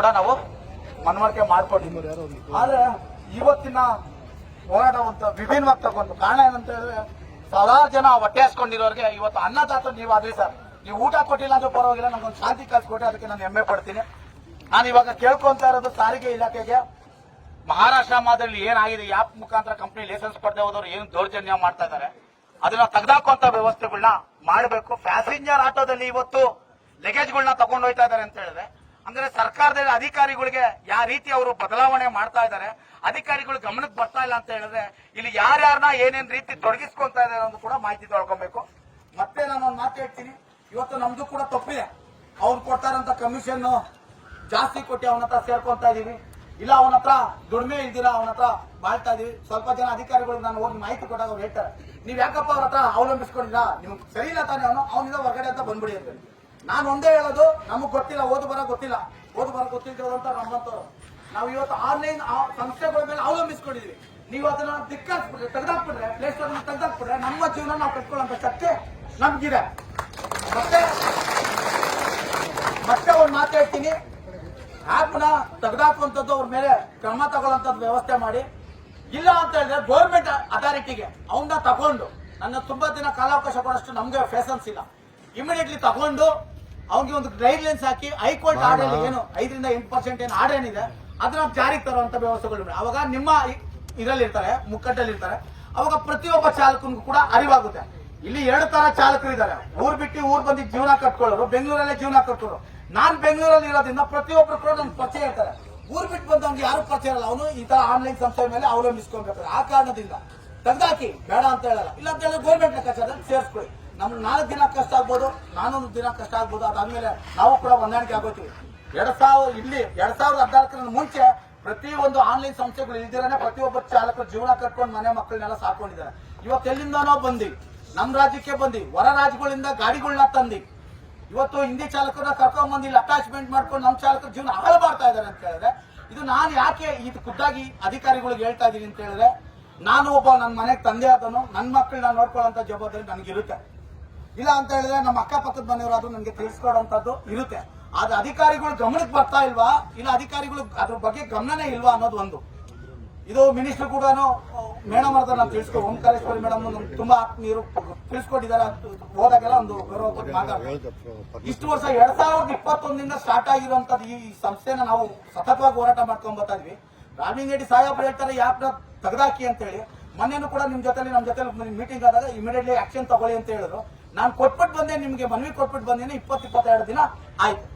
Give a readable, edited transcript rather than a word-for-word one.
ಕೂಡ ನಾವು ಮನವರಿಕೆ ಮಾಡ್ಕೊಂಡಿದ್ದೀವಿ. ಆದ್ರೆ ಇವತ್ತಿನ ಹೋರಾಟ ಒಂದು ವಿಭಿನ್ನವಾಗಿ ತಗೊಂಡು ಕಾರಣ ಏನಂತ ಹೇಳಿದ್ರೆ ಸಾವಿರಾರು ಜನ ಹೊಟ್ಟೆ ಹಾಸ್ಕೊಂಡಿರೋರಿಗೆ ಇವತ್ತು ಅನ್ನದಾತ ನೀವು ಆದ್ರಿ ಸರ್. ನೀವು ಊಟ ಕೊಟ್ಟಿಲ್ಲ ಅಂದ್ರೆ ಪರವಾಗಿಲ್ಲ, ನಮ್ಗೊಂದು ಶಾಂತಿ ಕಲ್ಸ್ಕೊಟ್ಟೆ, ಅದಕ್ಕೆ ನಾನು ಹೆಮ್ಮೆ ಪಡ್ತೀನಿ. ನಾನು ಇವಾಗ ಕೇಳ್ಕೊಂತ ಇರೋದು ಸಾರಿಗೆ ಇಲಾಖೆಗೆ, ಮಹಾರಾಷ್ಟ್ರ ಮಾದರಿಯಲ್ಲಿ ಏನಾಗಿದೆ, ಆಪ್ ಮುಖಾಂತರ ಕಂಪನಿ ಲೈಸೆನ್ಸ್ ಪಡೆದೇ ಹೋದವರು ಏನು ದೌರ್ಜನ್ಯ ಮಾಡ್ತಾ ಇದ್ದಾರೆ, ಅದನ್ನ ತೆಗೆದಾಕುವಂತ ವ್ಯವಸ್ಥೆಗಳನ್ನ ಮಾಡಬೇಕು. ಪ್ಯಾಸೆಂಜರ್ ಆಟೋದಲ್ಲಿ ಇವತ್ತು ಲಗೇಜ್ಗಳನ್ನ ತಗೊಂಡು ಹೋಗ್ತಾ ಇದ್ದಾರೆ ಅಂತ ಹೇಳಿದ್ರೆ, ಅಂದ್ರೆ ಸರ್ಕಾರದಲ್ಲಿ ಅಧಿಕಾರಿಗಳಿಗೆ ಯಾವ ರೀತಿ ಅವರು ಬದಲಾವಣೆ ಮಾಡ್ತಾ ಇದ್ದಾರೆ, ಅಧಿಕಾರಿಗಳು ಗಮನಕ್ಕೆ ಬರ್ತಾ ಇಲ್ಲ ಅಂತ ಹೇಳಿದ್ರೆ ಇಲ್ಲಿ ಯಾರ್ಯಾರನ್ನ ಏನೇನ್ ರೀತಿ ತೊಡಗಿಸ್ಕೊಂತ ಇದ್ದಾರೆ ಅನ್ನೋದು ಕೂಡ ಮಾಹಿತಿ ತೊಳ್ಕೊಬೇಕು. ಮತ್ತೆ ನಾನು ಒಂದು ಮಾತು ಹೇಳ್ತೀನಿ, ಇವತ್ತು ನಮ್ದು ಕೂಡ ತಪ್ಪಿದೆ. ಅವ್ರು ಕೊಡ್ತಾರಂತ ಕಮಿಷನ್ ಜಾಸ್ತಿ ಕೊಟ್ಟು ಅವನ ಹತ್ರ ಸೇರ್ಕೊಂತ ಇದೀವಿ, ಇಲ್ಲ ಅವನ ಹತ್ರ ದುಡಿಮೆ ಇಲ್ದಿರ ಅವನ ಹತ್ರ ಬಾಳ್ತಾ ಇದೀವಿ. ಸ್ವಲ್ಪ ಜನ ಅಧಿಕಾರಿಗಳಿಗೆ ನಾನು ಹೋಗಿ ಮಾಹಿತಿ ಕೊಟ್ಟಾಗ ಅವ್ರು ಹೇಳ್ತಾರೆ, ನೀವ್ ಯಾಕಪ್ಪ ಅವ್ರ ಹತ್ರ ಅವಲಂಬಿಸ್ಕೊಂಡಿಲ್ಲ, ನಿಮ್ಗೆ ಸರಿ ಇಲ್ಲ ತಾನೆ, ಅವನಿಂದ ಹೊರಗಡೆ ಅಂತ ಬಂದ್ಬಿಡಿ ಅಂತ. ನಾನು ಒಂದೇ ಹೇಳೋದು, ನಮಗ್ ಗೊತ್ತಿಲ್ಲ, ಓದು ಬರ ಗೊತ್ತಿಲ್ಲ, ಓದು ಬರ ಗೊತ್ತಿದ್ದವಂತ ನಮ್ಮಂತವ್ರು ನಾವು ಇವತ್ತು ಆನ್ಲೈನ್ ಸಂಸ್ಥೆಗಳ ಮೇಲೆ ಅವಲಂಬಿಸ್ಕೊಂಡಿದೀವಿ. ನೀವು ಅದನ್ನ ದಿಕ್ಕಾಕ್ಬಿಟ್ರೆ, ತೆಗೆದಾಕ್ಬಿಟ್ರೆ, ಪ್ಲೇ ಸ್ಟೋರ್ ತೆಗೆದಾಕ್ಬಿಟ್ರೆ ನಮ್ಮ ಜೀವನ ನಾವು ಕಟ್ಕೊಳ್ಳೋ ಶಕ್ತಿ ನಮ್ಗಿದೆ. ಮತ್ತೆ ಒಂದು ಮಾತು ಹೇಳ್ತೀನಿ, ಆಪ್ನ ತೆಗೆದಾಕುವಂಥದ್ದು ಅವ್ರ ಮೇಲೆ ಕ್ರಮ ತಗೊಳ್ಳೋಂಥದ್ದು ವ್ಯವಸ್ಥೆ ಮಾಡಿ. ಇಲ್ಲ ಅಂತ ಹೇಳಿದ್ರೆ ಗೌರ್ಮೆಂಟ್ ಅಥಾರಿಟಿಗೆ ಅವನ್ನ ತಗೊಂಡು, ನನ್ನ ತುಂಬಾ ದಿನ ಕಾಲಾವಕಾಶ ಕೊಡೋಷ್ಟು ನಮ್ಗೆ ಫೇಸನ್ಸ್ ಇಲ್ಲ, ಇಮಿಡಿಯೇಟ್ಲಿ ತಗೊಂಡು ಅವ್ನಿಗೆ ಒಂದು ಗೈಡ್ ಲೈನ್ಸ್ ಹಾಕಿ ಹೈಕೋರ್ಟ್ ಆರ್ಡರ್ ಏನು 5ರಿಂದ 8% ಏನು ಆರ್ಡರ್ ಏನಿದೆ ಅದನ್ನ ಜಾರಿಗೆ ತರುವಂತ ವ್ಯವಸ್ಥೆಗಳು. ಅವಾಗ ನಿಮ್ಮ ಇದರಲ್ಲಿ ಇರ್ತಾರೆ, ಮುಕ್ಕಟ್ಟಲ್ಲಿ ಇರ್ತಾರೆ, ಅವಾಗ ಪ್ರತಿಯೊಬ್ಬ ಚಾಲಕನಿಗೂ ಕೂಡ ಅರಿವಾಗುತ್ತೆ. ಇಲ್ಲಿ 2 ತರ ಚಾಲಕರು ಇದ್ದಾರೆ, ಊರ್ ಬಿಟ್ಟು ಊರ್ ಬಂದು ಜೀವನ ಕಟ್ಕೊಳ್ಳೋರು, ಬೆಂಗಳೂರಲ್ಲೇ ಜೀವನ ಕಟ್ಕೊಳ್ಳೋರು. ನಾನ್ ಬೆಂಗಳೂರಲ್ಲಿ ಇರೋದ್ರಿಂದ ಪ್ರತಿಯೊಬ್ಬರು ಕೂಡ ನನ್ ಪರಿಚಯ ಇರ್ತಾರೆ. ಊರ್ ಬಿಟ್ಟು ಬಂದವ್ನಿಗೆ ಯಾರು ಪರಿಚಯ ಇರಲ್ಲ, ಅವನು ಈ ತರ ಆನ್ಲೈನ್ ಸಂಸ್ಥೆ ಮೇಲೆ ಅವಲಂಬಿಸ್ಕೊಳ್ಬೇಕಾದ್ರೆ. ಆ ಕಾರಣದಿಂದ ತೆಗ್ದಾಕಿ, ಬೇಡ ಅಂತ ಹೇಳಲ್ಲ. ಇಲ್ಲ ಅಂತ ಹೇಳಿದ್ರೆ ಗೌರ್ಮೆಂಟ್ ಲೆಕ್ಕಾಚಾರದಲ್ಲಿ ಸೇರಿಸ್ಕೊಳ್ಳಿ. ನಮ್ಗೆ 4 ದಿನ ಕಷ್ಟ ಆಗ್ಬೋದು, 400 ದಿನ ಕಷ್ಟ ಆಗ್ಬೋದು, ಅದಾದ್ಮೇಲೆ ನಾವು ಕೂಡ ಹೊಂದಾಣಿಕೆ ಆಗೋತೀವಿ. 2014 ಮುಂಚೆ ಪ್ರತಿಯೊಂದು ಆನ್ಲೈನ್ ಸಂಸ್ಥೆಗಳು ಇಲ್ದಿರಾನೆ ಪ್ರತಿಯೊಬ್ಬ ಚಾಲಕರು ಜೀವನ ಕಟ್ಕೊಂಡು ಮನೆ ಮಕ್ಕಳನ್ನೆಲ್ಲ ಸಾಕೊಂಡಿದ್ದಾರೆ. ಇವತ್ತೆಲ್ಲಿಂದನೋ ಬಂದಿ ನಮ್ ರಾಜ್ಯಕ್ಕೆ ಬಂದಿ, ಹೊರ ರಾಜ್ಯಗಳಿಂದ ಗಾಡಿಗಳನ್ನ ತಂದಿ ಇವತ್ತು ಹಿಂದಿ ಚಾಲಕರನ್ನ ಕರ್ಕೊಂಡ್ ಬಂದು ಇಲ್ಲಿ ಅಟ್ಯಾಚ್ಮೆಂಟ್ ಮಾಡ್ಕೊಂಡು ನಮ್ಮ ಚಾಲಕರ ಜೀವನ ಹಾಳು ಮಾಡ್ತಾ ಇದ್ದಾರೆ ಅಂತ ಹೇಳಿದ್ರೆ, ಇದು ನಾನು ಯಾಕೆ ಇದು ಖುದ್ದಾಗಿ ಅಧಿಕಾರಿಗಳಿಗೆ ಹೇಳ್ತಾ ಇದೀನಿ ಅಂತ ಹೇಳಿದ್ರೆ, ನಾನು ಒಬ್ಬ ನನ್ನ ಮನೆಗೆ ತಂದೆ ಆದನು, ನನ್ನ ಮಕ್ಕಳನ್ನ ನೋಡ್ಕೊಳ್ಳೋಂತ ಜವಾಬ್ದಾರಿ ನನಗಿರುತ್ತೆ. ಇಲ್ಲ ಅಂತ ಹೇಳಿದ್ರೆ ನಮ್ಮ ಅಕ್ಕಪಕ್ಕದ ಮನೆಯವರಾದ್ರೂ ನನಗೆ ತಿಳಿಸ್ಕೊಡೋಂಥದ್ದು ಇರುತ್ತೆ. ಆದ್ರೆ ಅಧಿಕಾರಿಗಳು ಗಮನಕ್ಕೆ ಬರ್ತಾ ಇಲ್ವಾ, ಇಲ್ಲ ಅಧಿಕಾರಿಗಳು ಅದ್ರ ಬಗ್ಗೆ ಗಮನನೇ ಇಲ್ವಾ ಅನ್ನೋದು ಒಂದು. ಇದು ಮಿನಿಸ್ಟರ್ ಕೂಡ ಮೇಡಮ್ ಅವ್ರದ್ದು ನಾನು ತಿಳಿಸ್ಕೊ, ಓಂಕಾರೇಶ್ವರಿ ಮೇಡಮ್ ತುಂಬಾ ನೀರು ತಿಳಿಸ್ಕೊಟ್ಟಿದ್ದಾರೆ. ಹೋದಾಗೆಲ್ಲ ಒಂದು ಗೌರವ ಕೊಟ್ಟು ಮಾತಾಡ್ತಾರೆ. ಇಷ್ಟು ವರ್ಷ 2021 ಸ್ಟಾರ್ಟ್ ಆಗಿರುವಂತದ್ದು ಈ ಸಂಸ್ಥೆನ ನಾವು ಸತತವಾಗಿ ಹೋರಾಟ ಮಾಡ್ಕೊಂಡ್ ಬರ್ತಾ ಇದ್ವಿ. ರಾಮಲಿಂಗ ರೆಡ್ಡಿ ಸಾಹೇಬ್ರು ಹೇಳ್ತಾರೆ ಯಾಪ್ನ ತೆಗೆದಾಕಿ ಅಂತ ಹೇಳಿ. ಮೊನ್ನೆನೂ ಕೂಡ ನಮ್ಮ ಜೊತೆ ಮೀಟಿಂಗ್ ಆದಾಗ ಇಮಿಡಿಯೇಟ್ಲಿ ಆಕ್ಷನ್ ತಗೊಳ್ಳಿ ಅಂತ ಹೇಳಿದ್ರು. ನಾನು ಕೊಟ್ಬಿಟ್ಟು ಬಂದೆ, ನಿಮ್ಗೆ ಮನವಿ ಕೊಟ್ಬಿಟ್ಟು ಬಂದೇನೆ, 20-22 ದಿನ ಆಯ್ತು.